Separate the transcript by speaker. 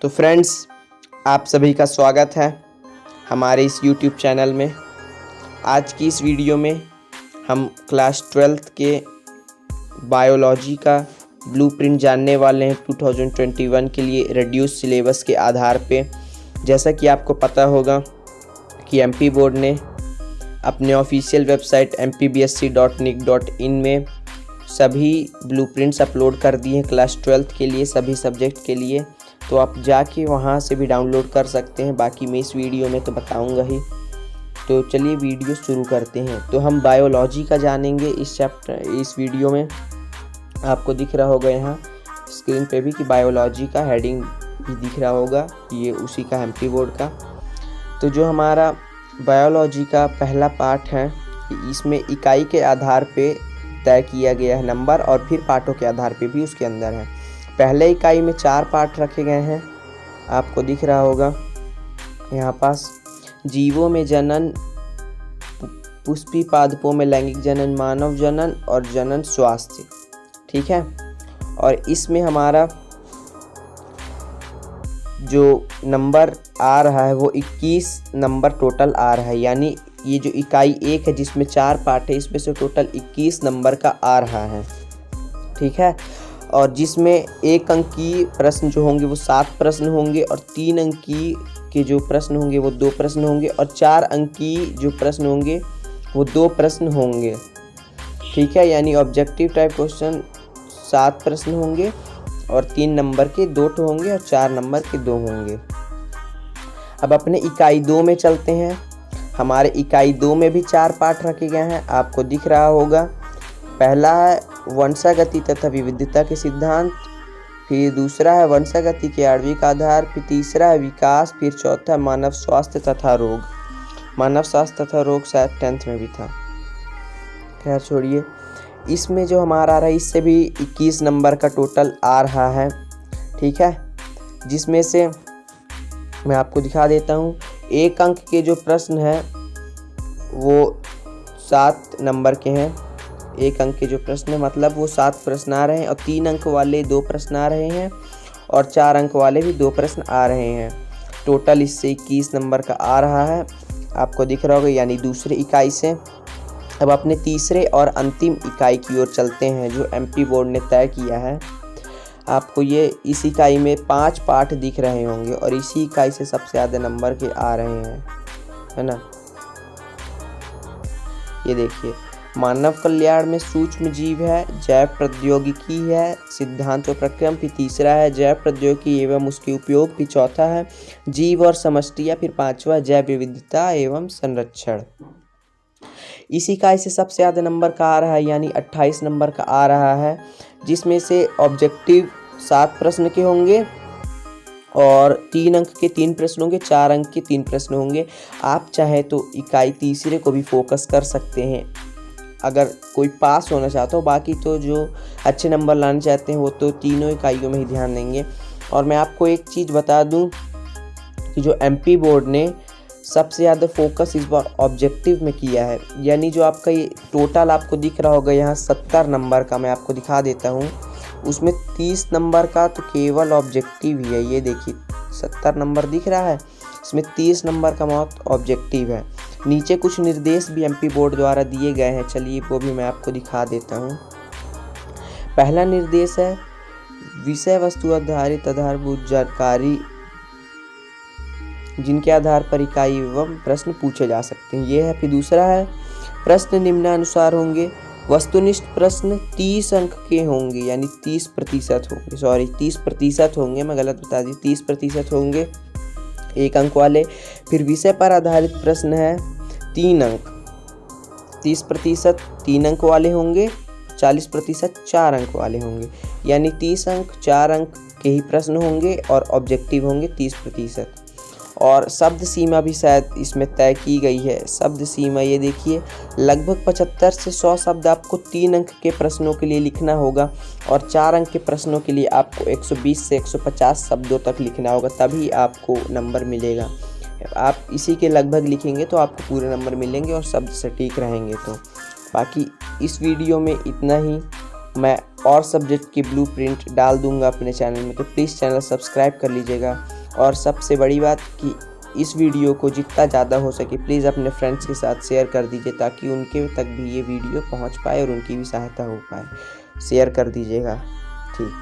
Speaker 1: तो फ्रेंड्स, आप सभी का स्वागत है हमारे इस YouTube चैनल में। आज की इस वीडियो में हम क्लास 12th के बायोलॉजी का ब्लूप्रिंट जानने वाले हैं 2021 के लिए रिड्यूस सिलेबस के आधार पे। जैसा कि आपको पता होगा कि MP बोर्ड ने अपने ऑफिशियल वेबसाइट mpbsc.nic.in में सभी ब्लूप्रिंट्स अपलोड कर दिए हैं क्लास 12th के लिए, सभी सब्जेक्ट के लिए। तो आप जाके वहाँ से भी डाउनलोड कर सकते हैं। बाकी मैं इस वीडियो में तो बताऊंगा ही। तो चलिए वीडियो शुरू करते हैं। तो हम बायोलॉजी का जानेंगे इस वीडियो में। आपको दिख रहा होगा यहाँ स्क्रीन पे भी कि बायोलॉजी का हेडिंग भी दिख रहा होगा, ये उसी का MP बोर्ड का। तो जो हमारा बायोलॉजी का पहला पार्ट है, इसमें इकाई के आधार पे तय किया गया है नंबर, और फिर पार्टों के आधार पे भी उसके अंदर है। पहले इकाई में 4 पार्ट रखे गए हैं, आपको दिख रहा होगा यहाँ पास। जीवों में जनन, पुष्पी पादपों में लैंगिक जनन, मानव जनन और जनन स्वास्थ्य, ठीक है। और इसमें हमारा जो नंबर आ रहा है वो 21 नंबर टोटल आ रहा है। यानी ये जो इकाई 1 है जिसमें 4 पार्ट है, इसमें से टोटल 21 नंबर का आ रहा है, ठीक है। और जिसमें 1 अंकीय प्रश्न जो होंगे वो 7 प्रश्न होंगे, और 3 अंकीय के जो प्रश्न होंगे वो 2 प्रश्न होंगे, और 4 अंकीय जो प्रश्न होंगे वो 2 प्रश्न होंगे, ठीक है। यानी ऑब्जेक्टिव टाइप क्वेश्चन 7 प्रश्न होंगे, और 3 नंबर के 2 होंगे, और 4 नंबर के 2 होंगे। अब अपने इकाई 2 में चलते हैं। हमारे इकाई 2 में भी 4 पार्ट रखे गए हैं, आपको दिख रहा होगा। पहला है वंशागति तथा विविधता के सिद्धांत, फिर दूसरा है वंशागति के आणविक आधार, फिर तीसरा है विकास, फिर चौथा मानव स्वास्थ्य तथा रोग। मानव स्वास्थ्य तथा रोग शायद 10th में भी था, खैर छोड़िए। इसमें जो हमारा आ रहा है इससे भी 21 नंबर का टोटल आ रहा है, ठीक है। जिसमें से मैं आपको दिखा देता हूँ। 1 अंक के जो प्रश्न है वो 7 नंबर के हैं। 1 अंक के जो प्रश्न है मतलब वो 7 प्रश्न आ रहे हैं, और 3 अंक वाले 2 प्रश्न आ रहे हैं, और 4 अंक वाले भी 2 प्रश्न आ रहे हैं। टोटल इससे 21 नंबर का आ रहा है, आपको दिख रहा होगा। यानी दूसरे इकाई से अब अपने तीसरे और अंतिम इकाई की ओर चलते हैं जो MP बोर्ड ने तय किया है। आपको ये इस इकाई में 5 पाठ दिख रहे होंगे, और इसी इकाई से सबसे ज़्यादा नंबर के आ रहे हैं, है ना। ये देखिए, मानव कल्याण में सूक्ष्म जीव है, जैव प्रौद्योगिकी है, सिद्धांत व प्रक्रम, फिर तीसरा है जैव प्रौद्योगिकी एवं उसके उपयोग, फिर चौथा है जीव और समष्टियाँ, फिर 5वां जैव विविधता एवं संरक्षण। इस इकाई से सबसे ज़्यादा नंबर का आ रहा है, यानी 28 नंबर का आ रहा है। जिसमें से ऑब्जेक्टिव 7 प्रश्न के होंगे, और 3 अंक के 3 प्रश्न होंगे, 4 अंक के 3 प्रश्न होंगे। आप चाहे तो इकाई तीसरे को भी फोकस कर सकते हैं अगर कोई पास होना चाहता हो। बाकी तो जो अच्छे नंबर लाना चाहते हैं वो तो तीनों इकाइयों में ही ध्यान देंगे। और मैं आपको एक चीज़ बता दूं कि जो MP बोर्ड ने सबसे ज़्यादा फोकस इस बार ऑब्जेक्टिव में किया है। यानी जो आपका ये टोटल आपको दिख रहा होगा यहाँ 70 नंबर का, मैं आपको दिखा देता हूँ। उसमें 30 नंबर का तो केवल ऑब्जेक्टिव ही है। ये देखिए 70 नंबर दिख रहा है, इसमें 30 नंबर का मात्र ऑब्जेक्टिव है। नीचे कुछ निर्देश भी MP बोर्ड द्वारा दिए गए हैं, चलिए वो भी मैं आपको दिखा देता हूँ। पहला निर्देश है विषय वस्तु आधारित आधारभूत जानकारी जिनके आधार पर इकाई एवं प्रश्न पूछे जा सकते हैं, ये है। फिर दूसरा है प्रश्न निम्नानुसार होंगे। वस्तुनिष्ठ प्रश्न 30 अंक के होंगे, यानी 30% होंगे, 30% होंगे, मैं गलत बता दी, 30% होंगे 1 अंक वाले। फिर विषय पर आधारित प्रश्न है 3 अंक, 30% 3 अंक वाले होंगे, 40% 4 अंक वाले होंगे। यानी 30 अंक 4 अंक के ही प्रश्न होंगे, और ऑब्जेक्टिव होंगे 30%। और शब्द सीमा भी शायद इसमें तय की गई है। शब्द सीमा ये देखिए, लगभग 75 से 100 शब्द आपको 3 अंक के प्रश्नों के लिए लिखना होगा, और 4 अंक के प्रश्नों के लिए आपको 120 से 150 शब्दों तक लिखना होगा, तभी आपको नंबर मिलेगा। आप इसी के लगभग लिखेंगे तो आपको पूरे नंबर मिलेंगे, और शब्द सटीक रहेंगे। तो बाकी इस वीडियो में इतना ही। मैं और सब्जेक्ट की ब्लूप्रिंट डाल दूंगा अपने चैनल में, तो प्लीज़ चैनल सब्सक्राइब कर लीजिएगा। और सबसे बड़ी बात कि इस वीडियो को जितना ज़्यादा हो सके प्लीज़ अपने फ्रेंड्स के साथ शेयर कर दीजिए, ताकि उनके तक भी ये वीडियो पहुंच पाए और उनकी भी सहायता हो पाए। शेयर कर दीजिएगा। ठीक।